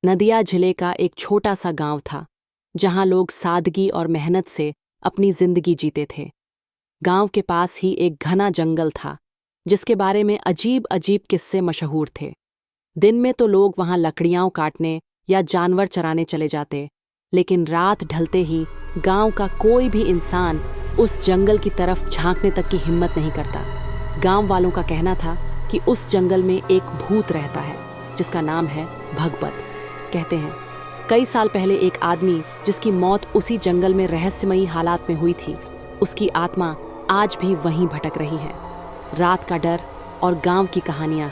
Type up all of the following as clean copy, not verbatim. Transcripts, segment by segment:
नदिया जिले का एक छोटा सा गांव था जहां लोग सादगी और मेहनत से अपनी जिंदगी जीते थे। गांव के पास ही एक घना जंगल था जिसके बारे में अजीब अजीब किस्से मशहूर थे। दिन में तो लोग वहां लकड़ियां काटने या जानवर चराने चले जाते, लेकिन रात ढलते ही गांव का कोई भी इंसान उस जंगल की तरफ झांकने तक की हिम्मत नहीं करता। गांव वालों का कहना था कि उस जंगल में एक भूत रहता है जिसका नाम है भगवत। कहते हैं कई साल पहले एक आदमी जिसकी मौत उसी जंगल में रहस्यमयी हालात में हुई थी, उसकी आत्मा आज भी वहीं भटक रही है। रात का डर और गांव की कहानियां।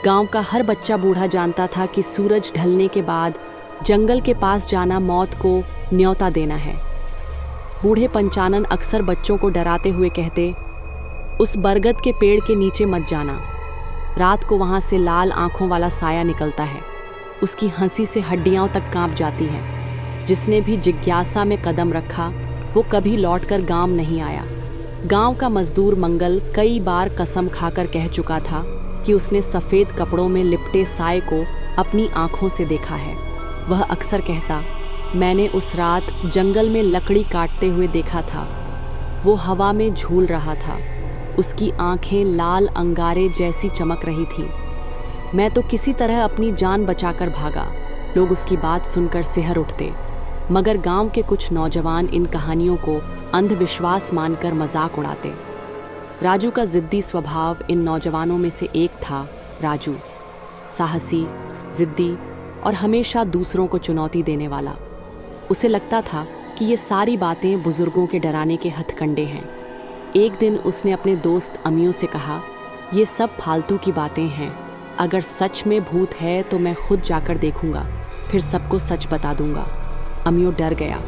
गांव का हर बच्चा बूढ़ा जानता था कि सूरज ढलने के बाद जंगल के पास जाना मौत को न्योता देना है। बूढ़े पंचानन अक्सर बच्चों को डराते हुए कहते, उस बरगद के पेड़ के नीचे मत जाना, रात को वहां से लाल आंखों वाला साया निकलता है, उसकी हंसी से हड्डियां तक कांप जाती हैं। जिसने भी जिज्ञासा में कदम रखा वो कभी लौटकर गांव नहीं आया। गांव का मजदूर मंगल कई बार कसम खाकर कह चुका था कि उसने सफ़ेद कपड़ों में लिपटे साए को अपनी आंखों से देखा है। वह अक्सर कहता, मैंने उस रात जंगल में लकड़ी काटते हुए देखा था, वो हवा में झूल रहा था, उसकी आंखें लाल अंगारे जैसी चमक रही थी। मैं तो किसी तरह अपनी जान बचाकर भागा। लोग उसकी बात सुनकर सिहर उठते, मगर गांव के कुछ नौजवान इन कहानियों को अंधविश्वास मानकर मजाक उड़ाते। राजू का जिद्दी स्वभाव इन नौजवानों में से एक था। राजू साहसी, जिद्दी और हमेशा दूसरों को चुनौती देने वाला। उसे लगता था कि ये सारी बातें बुजुर्गों के डराने के हथकंडे हैं। एक दिन उसने अपने दोस्त अमियों से कहा, ये सब फालतू की बातें हैं, अगर सच में भूत है तो मैं खुद जाकर देखूंगा, फिर सबको सच बता दूंगा। अमियो डर गया।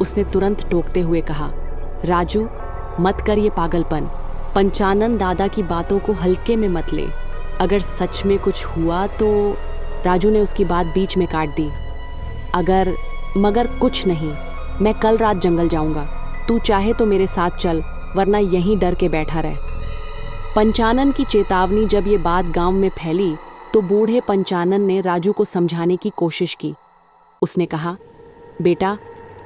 उसने तुरंत टोकते हुए कहा, राजू मत कर ये पागलपन, पंचानन दादा की बातों को हल्के में मत ले, अगर सच में कुछ हुआ तो। राजू ने उसकी बात बीच में काट दी, मगर कुछ नहीं, मैं कल रात जंगल जाऊंगा, तू चाहे तो मेरे साथ चल, वरना यहीं डर के बैठा रह। पंचानन की चेतावनी जब ये बात गांव में फैली तो बूढ़े पंचानन ने राजू को समझाने की कोशिश की। उसने कहा, बेटा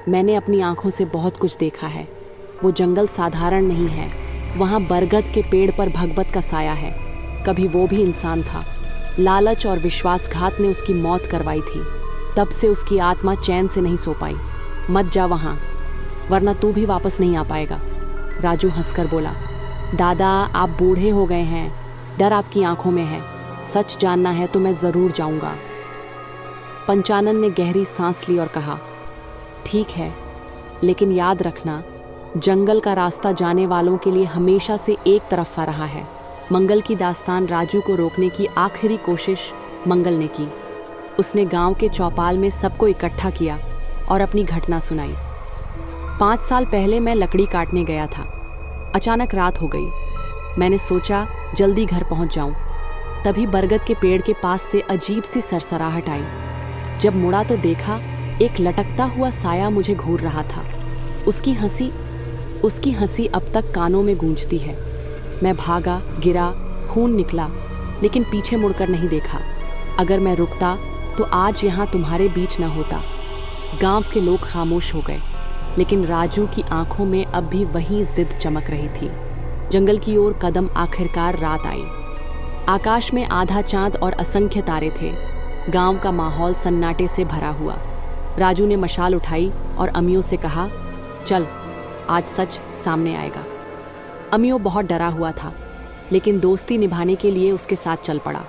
मैंने अपनी आंखों से बहुत कुछ देखा है, वो जंगल साधारण नहीं है, वहाँ बरगद के पेड़ पर भगवत का साया है, कभी वो भी इंसान था। लालच और विश्वासघात ने उसकी मौत करवाई थी, तब से उसकी आत्मा चैन से नहीं सो पाई। मत जा वहाँ, वरना तू भी वापस नहीं आ पाएगा। राजू हंसकर बोला, दादा आप बूढ़े हो गए हैं, डर आपकी आंखों में है, सच जानना है तो मैं ज़रूर जाऊंगा। पंचानन ने गहरी सांस ली और कहा, ठीक है, लेकिन याद रखना जंगल का रास्ता जाने वालों के लिए हमेशा से एक तरफा रहा है। मंगल की दास्तान। राजू को रोकने की आखिरी कोशिश मंगल ने की। उसने गांव के चौपाल में सबको इकट्ठा किया और अपनी घटना सुनाई। 5 साल पहले मैं लकड़ी काटने गया था। अचानक रात हो गई। मैंने सोचा जल्दी घर पहुंच जाऊं। तभी बरगद के पेड़ के पास से अजीब सी सरसराहट आई। जब मुड़ा तो देखा एक लटकता हुआ साया मुझे घूर रहा था। उसकी हंसी अब तक कानों में गूंजती है। मैं भागा, गिरा, खून निकला, लेकिन पीछे मुड़कर नहीं देखा। अगर मैं रुकता तो आज यहाँ तुम्हारे बीच न होता। गांव के लोग खामोश हो गए, लेकिन राजू की आंखों में अब भी वही जिद चमक रही थी। जंगल की ओर कदम। आखिरकार रात आई। आकाश में आधा चांद और असंख्य तारे थे। गांव का माहौल सन्नाटे से भरा हुआ। राजू ने मशाल उठाई और अमियों से कहा, चल आज सच सामने आएगा। अमियो बहुत डरा हुआ था, लेकिन दोस्ती निभाने के लिए उसके साथ चल पड़ा।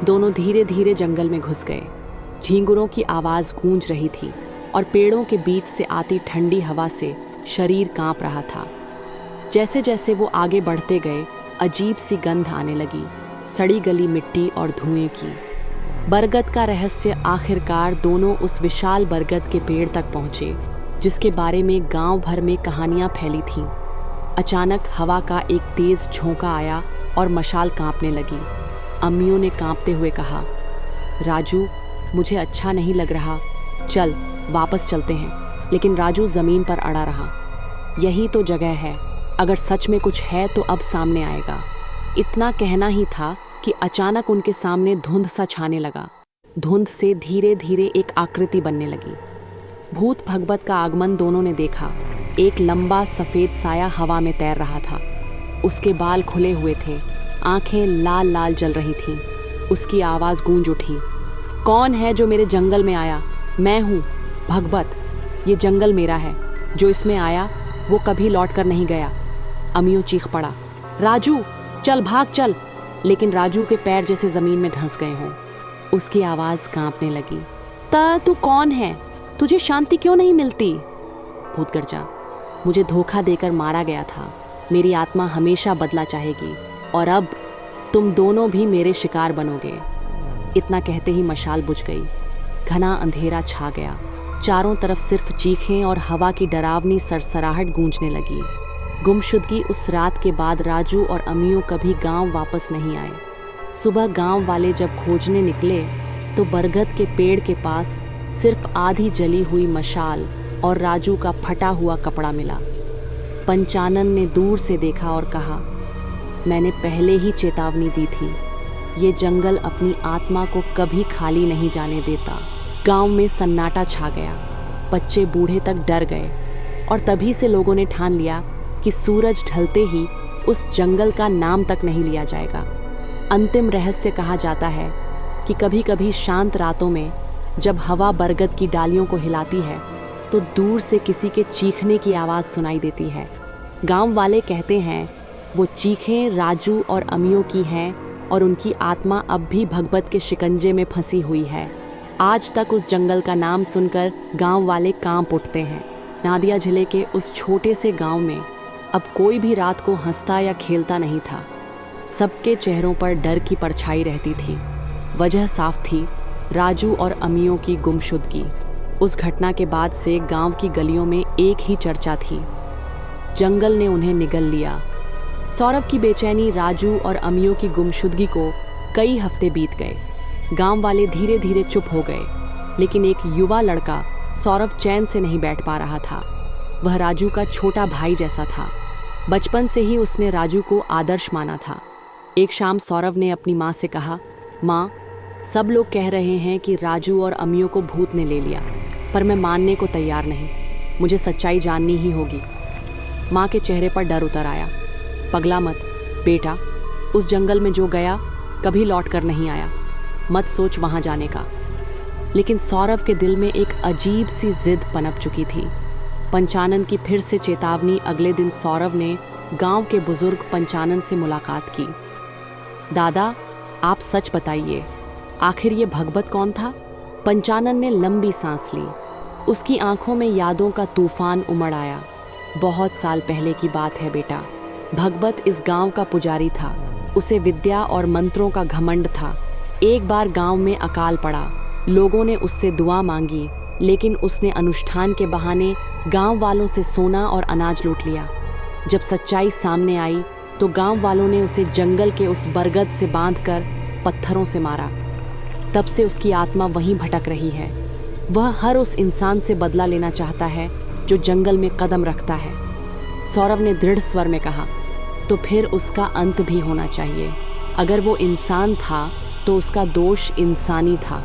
दोनों धीरे धीरे जंगल में घुस गए। झींगुरों की आवाज़ गूंज रही थी और पेड़ों के बीच से आती ठंडी हवा से शरीर कांप रहा था। जैसे जैसे वो आगे बढ़ते गए अजीब सी गंध आने लगी, सड़ी गली मिट्टी और धुएं की। बरगद का रहस्य। आखिरकार दोनों उस विशाल बरगद के पेड़ तक पहुंचे जिसके बारे में गांव भर में कहानियां फैली थीं। अचानक हवा का एक तेज झोंका आया और मशाल कांपने लगी। अम्मियों ने कांपते हुए कहा, राजू मुझे अच्छा नहीं लग रहा, चल वापस चलते हैं। लेकिन राजू जमीन पर अड़ा रहा। यही तो जगह है, अगर सच में कुछ है तो अब सामने आएगा। इतना कहना ही था कि अचानक उनके सामने धुंध सा छाने लगा। धुंध से धीरे धीरे एक आकृति बनने लगी। भूत भगवत का आगमन दोनों ने देखा। एक लंबा सफ़ेद साया हवा में तैर रहा था। उसके बाल खुले हुए थे, आंखें लाल लाल जल रही थीं। उसकी आवाज़ गूंज उठी, कौन है जो मेरे जंगल में आया? मैं हूँ भगवत। ये जंगल मेरा है। जो इसमें आया वो कभी लौट कर नहीं गया। अमियो चीख पड़ा, राजू चल, भाग चल। लेकिन राजू के पैर जैसे ज़मीन में धंस गए हों। उसकी आवाज़ कांपने लगी, तू कौन है? तुझे शांति क्यों नहीं मिलती? भूत गर्जा, मुझे धोखा देकर मारा गया था। मेरी आत्मा हमेशा बदला चाहेगी और अब तुम दोनों भी मेरे शिकार बनोगे। इतना कहते ही मशाल बुझ गई। घना अंधेरा छा गया। चारों तरफ सिर्फ चीखें और हवा की डरावनी सरसराहट गूंजने लगी। गुमशुदगी उस रात के बाद राजू और अमियो कभी गांव वापस नहीं आए। सुबह गांव वाले जब खोजने निकले तो बरगद के पेड़ के पास सिर्फ आधी जली हुई मशाल और राजू का फटा हुआ कपड़ा मिला। पंचानन ने दूर से देखा और कहा, मैंने पहले ही चेतावनी दी थी, ये जंगल अपनी आत्मा को कभी खाली नहीं जाने देता। गांव में सन्नाटा छा गया। बच्चे बूढ़े तक डर गए और तभी से लोगों ने ठान लिया कि सूरज ढलते ही उस जंगल का नाम तक नहीं लिया जाएगा। अंतिम रहस्य कहा जाता है कि कभी कभी शांत रातों में जब हवा बरगद की डालियों को हिलाती है तो दूर से किसी के चीखने की आवाज़ सुनाई देती है। गांव वाले कहते हैं वो चीखें राजू और अमियो की हैं और उनकी आत्मा अब भी भगवत के शिकंजे में फंसी हुई है। आज तक उस जंगल का नाम सुनकर गांव वाले कांप उठते हैं। नादिया जिले के उस छोटे से गांव में अब कोई भी रात को हंसता या खेलता नहीं था। सबके चेहरों पर डर की परछाई रहती थी। वजह साफ थी, राजू और अमियो की गुमशुदगी। उस घटना के बाद से गांव की गलियों में एक ही चर्चा थी, जंगल ने उन्हें निगल लिया। सौरभ की बेचैनी राजू और अमियो की गुमशुदगी को कई हफ्ते बीत गए। गांव वाले धीरे धीरे चुप हो गए, लेकिन एक युवा लड़का सौरभ चैन से नहीं बैठ पा रहा था। वह राजू का छोटा भाई जैसा था। बचपन से ही उसने राजू को आदर्श माना था। एक शाम सौरभ ने अपनी माँ से कहा, माँ, सब लोग कह रहे हैं कि राजू और अमियो को भूत ने ले लिया, पर मैं मानने को तैयार नहीं। मुझे सच्चाई जाननी ही होगी। माँ के चेहरे पर डर उतर आया। पगला मत बेटा, उस जंगल में जो गया कभी लौट कर नहीं आया। मत सोच वहाँ जाने का। लेकिन सौरभ के दिल में एक अजीब सी जिद पनप चुकी थी। पंचानन की फिर से चेतावनी। अगले दिन सौरभ ने गांव के बुजुर्ग पंचानन से मुलाकात की। दादा, आप सच बताइए, आखिर ये भगवत कौन था? पंचानन ने लंबी सांस ली। उसकी आंखों में यादों का तूफान उमड़ आया। बहुत साल पहले की बात है बेटा। भगवत इस गांव का पुजारी था। उसे विद्या और मंत्रों का घमंड था। एक बार गांव में अकाल पड़ा। लोगों ने उससे दुआ मांगी, लेकिन उसने अनुष्ठान के बहाने गांव वालों से सोना और अनाज लूट लिया। जब सच्चाई सामने आई तो गांव वालों ने उसे जंगल के उस बरगद से बांधकर पत्थरों से मारा। तब से उसकी आत्मा वहीं भटक रही है। वह हर उस इंसान से बदला लेना चाहता है जो जंगल में कदम रखता है। सौरभ ने दृढ़ स्वर में कहा, तो फिर उसका अंत भी होना चाहिए। अगर वो इंसान था तो उसका दोष इंसानी था।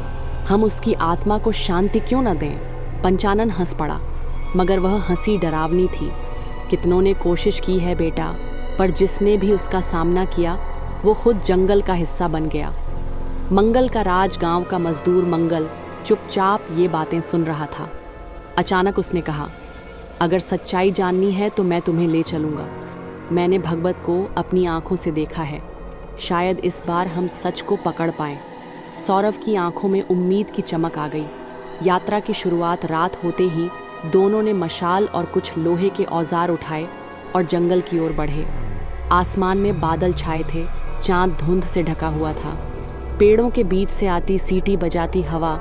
हम उसकी आत्मा को शांति क्यों न दें? पंचानन हंस पड़ा, मगर वह हंसी डरावनी थी। कितनों ने कोशिश की है बेटा, पर जिसने भी उसका सामना किया वो खुद जंगल का हिस्सा बन गया। मंगल का राज गांव का मजदूर मंगल चुपचाप ये बातें सुन रहा था। अचानक उसने कहा, अगर सच्चाई जाननी है तो मैं तुम्हें ले चलूँगा। मैंने भगवत को अपनी आंखों से देखा है। शायद इस बार हम सच को पकड़ पाएं। सौरभ की आंखों में उम्मीद की चमक आ गई। यात्रा की शुरुआत रात होते ही दोनों ने मशाल और कुछ लोहे के औजार उठाए और जंगल की ओर बढ़े। आसमान में बादल छाए थे, चांद धुंध से ढका हुआ था। पेड़ों के बीच से आती सीटी बजाती हवा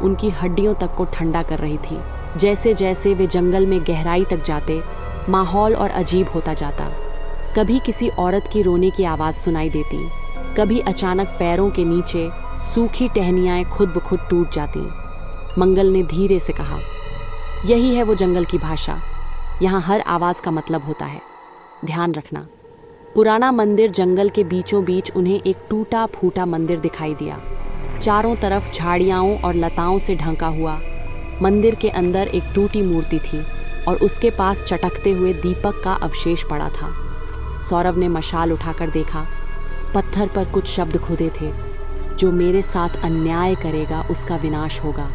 उनकी हड्डियों तक को ठंडा कर रही थी। जैसे जैसे वे जंगल में गहराई तक जाते, माहौल और अजीब होता जाता। कभी किसी औरत की रोने की आवाज़ सुनाई देती, कभी अचानक पैरों के नीचे सूखी टहनियाँ खुद ब खुद टूट जाती। मंगल ने धीरे से कहा, यही है वो जंगल की भाषा। यहाँ हर आवाज़ का मतलब होता है। ध्यान रखना। पुराना मंदिर जंगल के बीचों बीच उन्हें एक टूटा फूटा मंदिर दिखाई दिया। चारों तरफ झाड़ियाओं और लताओं से ढंका हुआ। मंदिर के अंदर एक टूटी मूर्ति थी और उसके पास चटकते हुए दीपक का अवशेष पड़ा था। सौरभ ने मशाल उठाकर देखा। पत्थर पर कुछ शब्द खुदे थे, जो मेरे साथ अन्याय करेगा उसका विनाश होगा।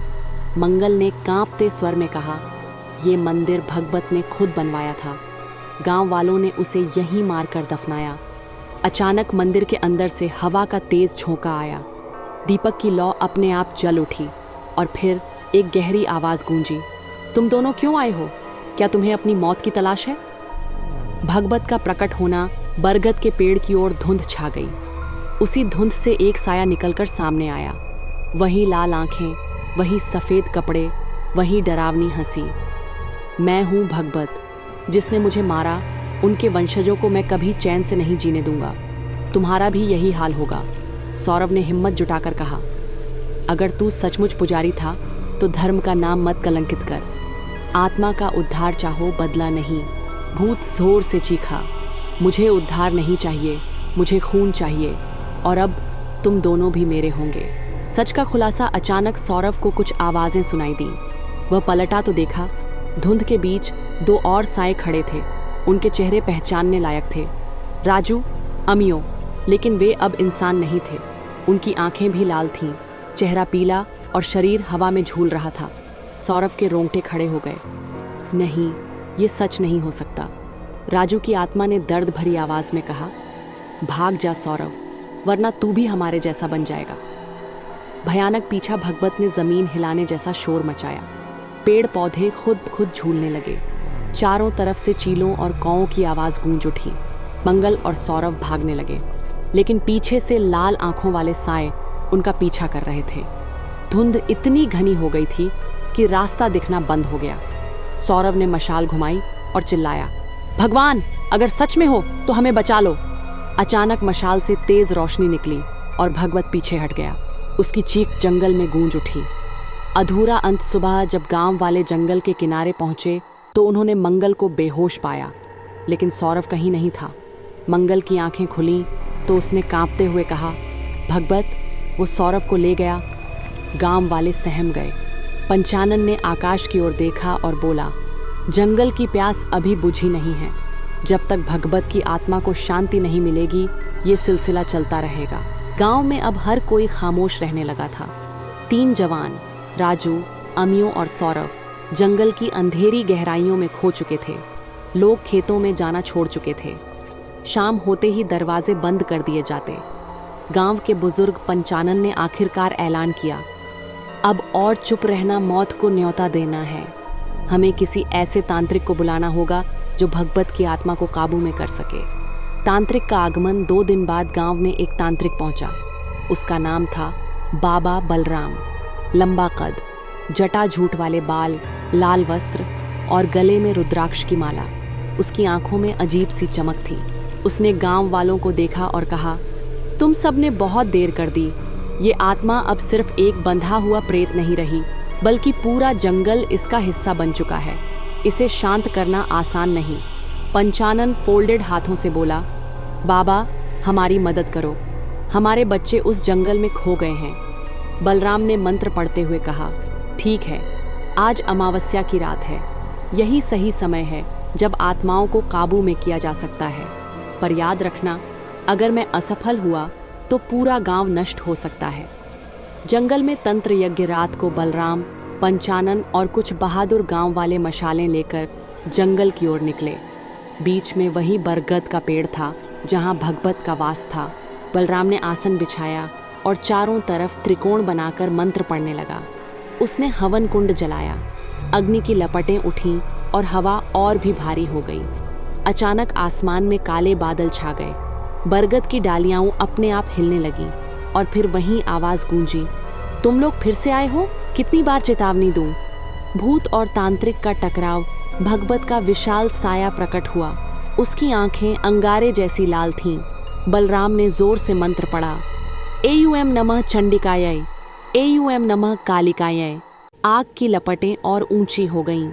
मंगल ने कांपते स्वर में कहा, ये मंदिर भगवत ने खुद बनवाया था। गांव वालों ने उसे यहीं मारकर दफनाया। अचानक मंदिर के अंदर से हवा का तेज झोंका आया। दीपक की लौ अपने आप जल उठी और फिर एक गहरी आवाज गूंजी, तुम दोनों क्यों आए हो? क्या तुम्हें अपनी मौत की तलाश है? भगवत का प्रकट होना बरगद के पेड़ की ओर धुंध छा गई। उसी धुंध से एक साया निकलकर सामने आया। वही लाल आंखें, वही सफेद कपड़े, वही डरावनी हंसी। मैं हूं भगवत, जिसने मुझे मारा। उनके वंशजों को मैं कभी चैन से नहीं जीने दूंगा। तुम्हारा भी यही हाल होगा। सौरभ ने हिम्मत जुटाकर कहा, अगर तू सचमुच पुजारी था तो धर्म का नाम मत कलंकित कर। आत्मा का उद्धार चाहो, बदला नहीं। भूत जोर से चीखा, मुझे उद्धार नहीं चाहिए, मुझे खून चाहिए, और अब तुम दोनों भी मेरे होंगे। सच का खुलासा अचानक सौरभ को कुछ आवाजें सुनाई दी। वह पलटा तो देखा, धुंध के बीच दो और साए खड़े थे। उनके चेहरे पहचानने लायक थे, राजू, अमियो, लेकिन वे अब इंसान नहीं थे। उनकी आंखें भी लाल थीं, चेहरा पीला और शरीर हवा में झूल रहा था। सौरभ के रोंगटे खड़े हो गए। नहीं, ये सच नहीं हो सकता। राजू की आत्मा ने दर्द भरी आवाज में कहा, भाग जा सौरभ, वरना तू भी हमारे जैसा बन जाएगा। भयानक पीछा भगवत ने जमीन हिलाने जैसा शोर मचाया। पेड़ पौधे खुद झूलने लगे। चारों तरफ से चीलों और कौओं की आवाज गूंज उठी। मंगल और सौरभ भागने लगे, लेकिन पीछे से लाल आंखों वाले साए उनका पीछा कर रहे थे। धुंध इतनी घनी हो गई थी कि रास्ता दिखना बंद हो गया। सौरभ ने मशाल घुमाई और चिल्लाया, भगवान, अगर सच में हो तो हमें बचा लो। अचानक मशाल से तेज रोशनी निकली और भगवत पीछे हट गया। उसकी चीख जंगल में गूंज उठी। अधूरा अंत सुबह जब गांव वाले जंगल के किनारे पहुंचे तो उन्होंने मंगल को बेहोश पाया, लेकिन सौरभ कहीं नहीं था। मंगल की आंखें खुलीं तो उसने कांपते हुए कहा, भगवत, वो सौरभ को ले गया। गांव वाले सहम गए। पंचानन ने आकाश की ओर देखा और बोला, जंगल की प्यास अभी बुझी नहीं है। जब तक भगवत की आत्मा को शांति नहीं मिलेगी, ये सिलसिला चलता रहेगा। गांव में अब हर कोई खामोश रहने लगा था। 3 जवान, राजू, अमियो और सौरभ, जंगल की अंधेरी गहराइयों में खो चुके थे। लोग खेतों में जाना छोड़ चुके थे। शाम होते ही दरवाजे बंद कर दिए जाते। गांव के बुजुर्ग पंचानन ने आखिरकार ऐलान किया, अब और चुप रहना मौत को न्योता देना है। हमें किसी ऐसे तांत्रिक को बुलाना होगा जो भगवत की आत्मा को काबू में कर सके। तांत्रिक का आगमन 2 दिन बाद गांव में एक तांत्रिक पहुंचा। उसका नाम था बाबा बलराम। लंबा कद, जटा झूठ वाले बाल, लाल वस्त्र और गले में रुद्राक्ष की माला। उसकी आंखों में अजीब सी चमक थी। उसने गांव वालों को देखा और कहा, तुम सब ने बहुत देर कर दी। ये आत्मा अब सिर्फ एक बंधा हुआ प्रेत नहीं रही, बल्कि पूरा जंगल इसका हिस्सा बन चुका है। इसे शांत करना आसान नहीं। पंचानन फोल्डेड हाथों से बोला, बाबा, हमारी मदद करो। हमारे बच्चे उस जंगल में खो गए हैं। बलराम ने मंत्र पढ़ते हुए कहा, ठीक है, आज अमावस्या की रात है। यही सही समय है जब आत्माओं को काबू में किया जा सकता है। पर याद रखना, अगर मैं असफल हुआ तो पूरा गांव नष्ट हो सकता है। जंगल में तंत्र यज्ञ रात को बलराम, पंचानन और कुछ बहादुर गांव वाले मशालें लेकर जंगल की ओर निकले। बीच में वही बरगद का पेड़ था जहां भगवत का वास था। बलराम ने आसन बिछाया और चारों तरफ त्रिकोण बनाकर मंत्र पढ़ने लगा। उसने हवन कुंड जलाया। अग्नि की लपटें उठीं और हवा और भी भारी हो गई। अचानक आसमान में काले बादल छा गए। बरगद की डालियां अपने आप हिलने लगीं और फिर वहीं आवाज गूंजी, तुम लोग फिर से आए हो? कितनी बार चेतावनी दूं? भूत और तांत्रिक का टकराव। भगवत का विशाल साया प्रकट हुआ। उसकी आंखें अंगारे जैसी लाल थीं। बलराम ने जोर से मंत्र पढ़ा, एयूएम नमः चंडिकाय, एयूएम नमः कालिकाय। आग की लपटें और ऊंची हो गईं।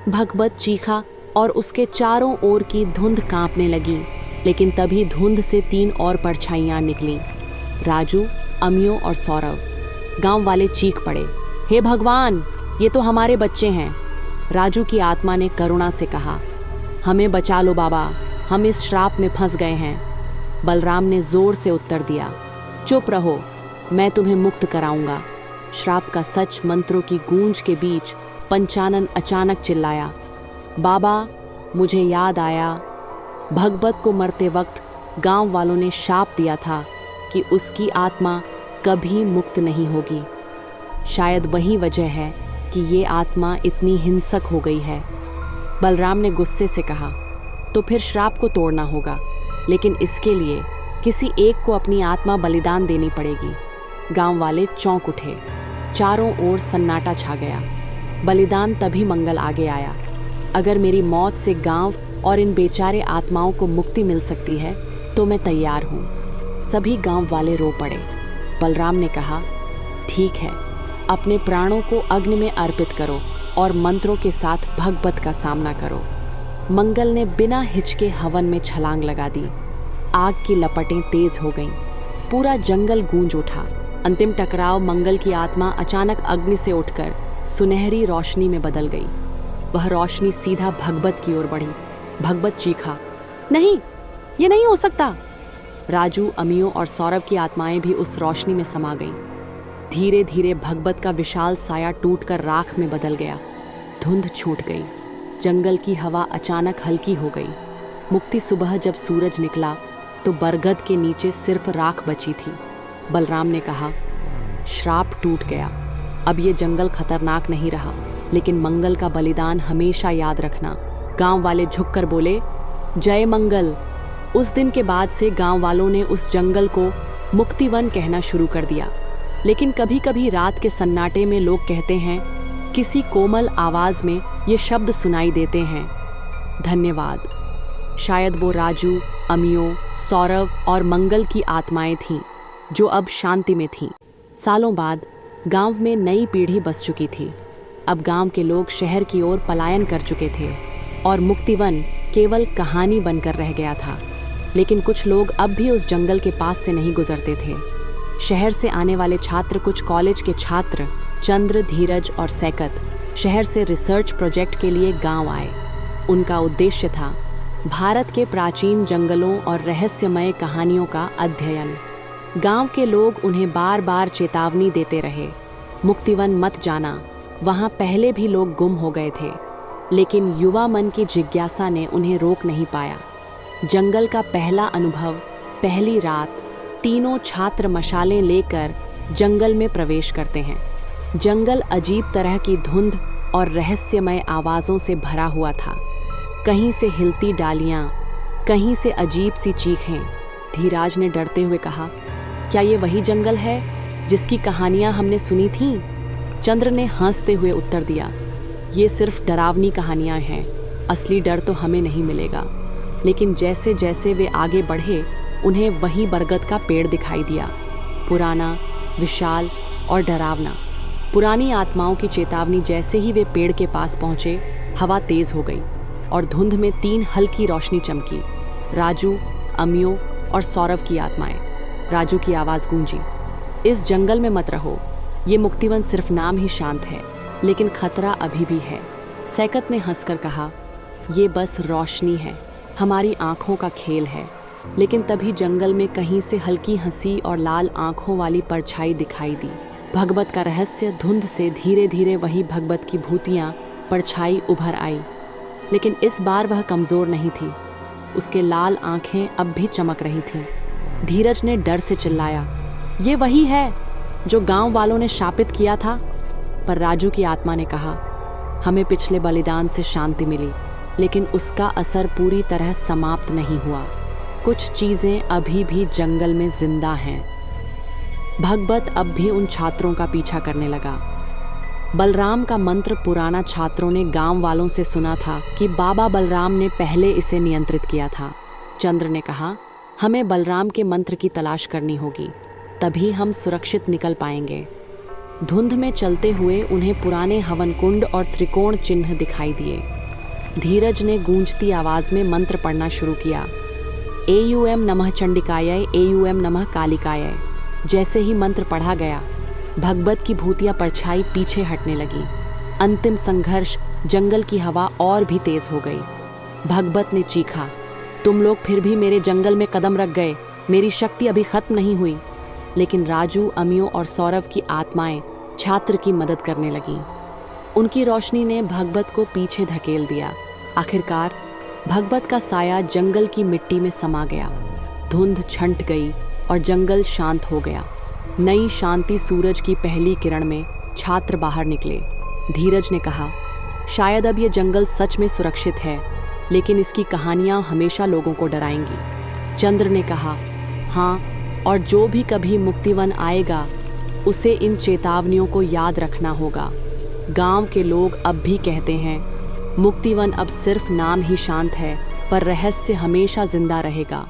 भगवत चीखा और उसके चारों ओर की धुंध कांपने लगी। लेकिन तभी धुंध से 3 और परछाइयां निकलीं, राजू, अमियो और सौरभ। गांव वाले चीख पड़े, हे भगवान, ये तो हमारे बच्चे हैं। राजू की आत्मा ने करुणा से कहा, हमें बचा लो बाबा, हम इस श्राप में फंस गए हैं। बलराम ने जोर से उत्तर दिया, चुप रहो, मैं तुम्हें मुक्त कराऊंगा। श्राप का सच मंत्रों की गूंज के बीच पंचानन अचानक चिल्लाया, बाबा, मुझे याद आया, भगवत को मरते वक्त गांव वालों ने शाप दिया था कि उसकी आत्मा कभी मुक्त नहीं होगी। शायद वही वजह है कि ये आत्मा इतनी हिंसक हो गई है। बलराम ने गुस्से से कहा, तो फिर श्राप को तोड़ना होगा, लेकिन इसके लिए किसी एक को अपनी आत्मा बलिदान देनी पड़ेगी। गांव वाले चौंक उठे, चारों ओर सन्नाटा छा गया। बलिदान तभी मंगल आगे आया, अगर मेरी मौत से गांव और इन बेचारे आत्माओं को मुक्ति मिल सकती है तो मैं तैयार हूँ। सभी गांव वाले रो पड़े। बलराम ने कहा, ठीक है, अपने प्राणों को अग्नि में अर्पित करो और मंत्रों के साथ भगवत का सामना करो। मंगल ने बिना हिचके हवन में छलांग लगा दी। आग की लपटें तेज हो गईं, पूरा जंगल गूंज उठा। अंतिम टकराव, मंगल की आत्मा अचानक अग्नि से उठकर सुनहरी रोशनी में बदल गई। वह रोशनी सीधा भगवत की ओर बढ़ी। भगवत चीखा, नहीं, ये नहीं हो सकता। राजू, अमियो और सौरभ की आत्माएं भी उस रोशनी में समा गईं। धीरे धीरे भगवत का विशाल साया टूटकर राख में बदल गया। धुंध छूट गई। जंगल की हवा अचानक हल्की हो गई। मुक्ति सुबह जब सूरज निकला तो बरगद के नीचे सिर्फ राख बची थी। बलराम ने कहा, श्राप टूट गया, अब ये जंगल खतरनाक नहीं रहा, लेकिन मंगल का बलिदान हमेशा याद रखना। गांव वाले झुककर बोले, जय मंगल। उस दिन के बाद से गांव वालों ने उस जंगल को मुक्तिवन कहना शुरू कर दिया। लेकिन कभी कभी रात के सन्नाटे में लोग कहते हैं, किसी कोमल आवाज में ये शब्द सुनाई देते हैं, धन्यवाद। शायद वो राजू, अमियो, सौरभ और मंगल की आत्माएं थीं जो अब शांति में थीं। सालों बाद गांव में नई पीढ़ी बस चुकी थी। अब गांव के लोग शहर की ओर पलायन कर चुके थे और मुक्तिवन केवल कहानी बनकर रह गया था। लेकिन कुछ लोग अब भी उस जंगल के पास से नहीं गुजरते थे। शहर से आने वाले छात्र, कुछ कॉलेज के छात्र, चंद्र, धीरज और सैकत, शहर से रिसर्च प्रोजेक्ट के लिए गांव आए। उनका उद्देश्य था भारत के प्राचीन जंगलों और रहस्यमय कहानियों का अध्ययन। गांव के लोग उन्हें बार बार चेतावनी देते रहे, मुक्तिवन मत जाना, वहां पहले भी लोग गुम हो गए थे। लेकिन युवा मन की जिज्ञासा ने उन्हें रोक नहीं पाया। जंगल का पहला अनुभव, पहली रात, तीनों छात्र मशालें लेकर जंगल में प्रवेश करते हैं। जंगल अजीब तरह की धुंध और रहस्यमय आवाज़ों से भरा हुआ था। कहीं से हिलती डालियाँ, कहीं से अजीब सी चीखें। धीराज ने डरते हुए कहा, क्या ये वही जंगल है जिसकी कहानियाँ हमने सुनी थीं? चंद्र ने हंसते हुए उत्तर दिया, ये सिर्फ डरावनी कहानियाँ हैं, असली डर तो हमें नहीं मिलेगा। लेकिन जैसे जैसे वे आगे बढ़े, उन्हें वही बरगद का पेड़ दिखाई दिया, पुराना, विशाल और डरावना। पुरानी आत्माओं की चेतावनी। जैसे ही वे पेड़ के पास पहुंचे, हवा तेज हो गई और धुंध में 3 हल्की रोशनी चमकी, राजू, अमियो और सौरभ की आत्माएं। राजू की आवाज़ गूंजी, इस जंगल में मत रहो, ये मुक्तिवन सिर्फ नाम ही शांत है, लेकिन खतरा अभी भी है। सैकत ने हंसकर कहा, ये बस रोशनी है, हमारी आंखों का खेल है। लेकिन तभी जंगल में कहीं से हल्की हंसी और लाल आंखों वाली परछाई दिखाई दी। भगवत का रहस्य। धुंध से धीरे धीरे वही भगवत की भूतियाँ, परछाई उभर आई। लेकिन इस बार वह कमज़ोर नहीं थी, उसके लाल आंखें अब भी चमक रही थीं। धीरज ने डर से चिल्लाया, ये वही है जो गांव वालों ने शापित किया था। पर राजू की आत्मा ने कहा, हमें पिछले बलिदान से शांति मिली, लेकिन उसका असर पूरी तरह समाप्त नहीं हुआ। कुछ चीज़ें अभी भी जंगल में जिंदा हैं। भगवत अब भी उन छात्रों का पीछा करने लगा। बलराम का मंत्र पुराना छात्रों ने गांव वालों से सुना था कि बाबा बलराम ने पहले इसे नियंत्रित किया था। चंद्र ने कहा, हमें बलराम के मंत्र की तलाश करनी होगी, तभी हम सुरक्षित निकल पाएंगे। धुंध में चलते हुए उन्हें पुराने हवन कुंड और त्रिकोण चिन्ह दिखाई दिए। धीरज ने गूंजती आवाज में मंत्र पढ़ना शुरू किया, एयूएम नमः चंडिकाय, एयूएम नमः कालिकाय। जैसे ही मंत्र पढ़ा गया, भगवत की भूतिया परछाई पीछे हटने लगी। अंतिम संघर्ष, जंगल की हवा और भी तेज हो गई। भगवत ने चीखा, तुम लोग फिर भी मेरे जंगल में कदम रख गए, मेरी शक्ति अभी खत्म नहीं हुई। लेकिन राजू, अमियो और सौरभ की आत्माएं छात्र की मदद करने लगीं। उनकी रोशनी ने भगवत को पीछे धकेल दिया। आखिरकार भगवत का साया जंगल की मिट्टी में समा गया। धुंध छंट गई और जंगल शांत हो गया। नई शांति सूरज की पहली किरण में छात्र बाहर निकले। धीरज ने कहा, शायद अब ये जंगल सच में सुरक्षित है, लेकिन इसकी कहानियां हमेशा लोगों को डराएंगी। चंद्र ने कहा, हाँ, और जो भी कभी मुक्तिवन आएगा उसे इन चेतावनियों को याद रखना होगा। गांव के लोग अब भी कहते हैं, मुक्तिवन अब सिर्फ नाम ही शांत है, पर रहस्य हमेशा जिंदा रहेगा।